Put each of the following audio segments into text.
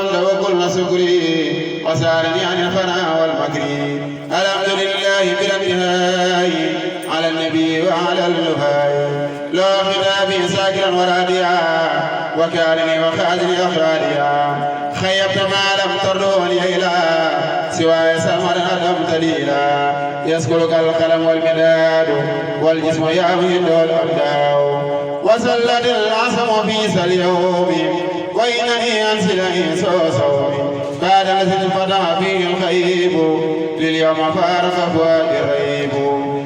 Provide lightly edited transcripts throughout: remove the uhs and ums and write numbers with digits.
الحمد وكل شكري وسالني عن الفناء والمكر. الحمد لله بلا انتهاء على النبي وعلى اللهاء لا خطابي ساكرا وراديا وكانني وخادني أخراديا خيبت ما لم تروني إلى سواي سمرا لم تليلا يسكرك القلم والمداد والجسم يعمد والأبداء وسلت العصم في سليوم وإنني أنسلني صوصوم بعد الذي فتح فيه الخيب لليوم فارق فؤادي الريب.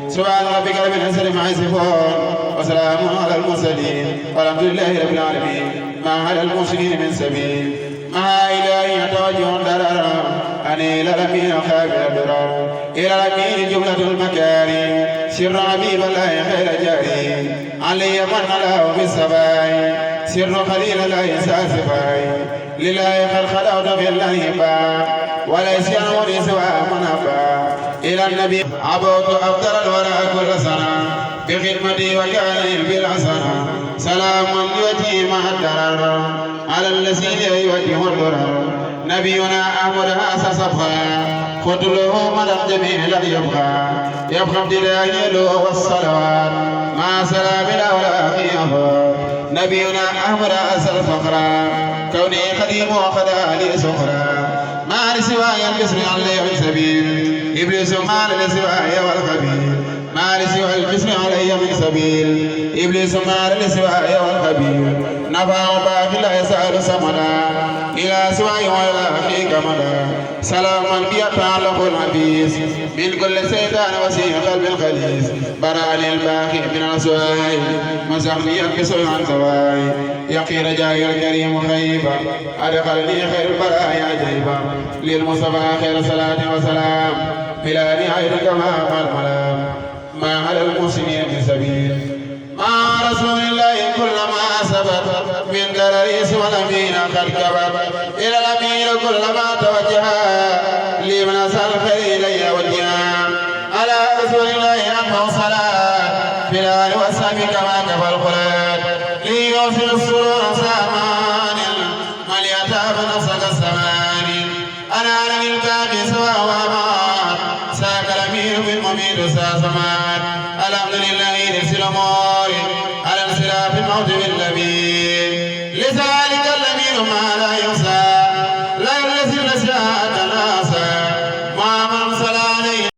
سبحان ربك رب العزة عما يصفون وسلام على المرسلين والحمد لله رب العالمين. ما على المرسلين من سبيل ما إلهي توجه درر أني إلى الأمين خابر الدرر إلى الأمين جملة المكارم سر حبيب الله خير جاري علي من له بالسباي سر خليل الله ساسفاي لله قد خلقت في الله با وليس ينور سوى من أبا إلى النبي عبدت أفضل الورى كل سنة بخدمتي وكان بالحسنة سلام يوتي مع الدرر على الذين يوجه الضرر نبينا أحمد هاس صفا خذ له مدى جميل يبقى ابتدائي له والصلوات مع سلام الأولى نبينا أحمد هاس الفقرا كوني قديم وخدا لي سخرا ما لسواي البسر علي من سبيل إبليس ما لسواي والخبير ما لسوى الجسم علي من سبيل إبليس ما لسواي والخبير نفع باقي لا يسأل سمنا إلى سواي وإلى أخيك مدى سلاما بيتعلق الحبيس من كل سيطان وسيء قلب الخليس براني الباقي من السواي مسحني الكسر عن سواي يقي رجائي الكريم خيبا أدخلني خير البرايا جيبا للمصطفى خير صلاة وسلام بلا نهاية كما قال الملام ما على المسلمين من سبيل مع رسول الله كلما ثبت من درريس والأمين قد كبر إلى الأمين كلما توجه لمن أسأل الخير إلي وجها على رسول الله أنه صلاة في الآل والسلام كما كفى الخلاد ليغفر السرور سامان من يتاب نفسك السمان أنا على الباقي سواء وأمان ساك الأمين بالمميت ساسمان الحمد لله نفس الأمور على انصراف الموت باللبيب لذلك الأمين ما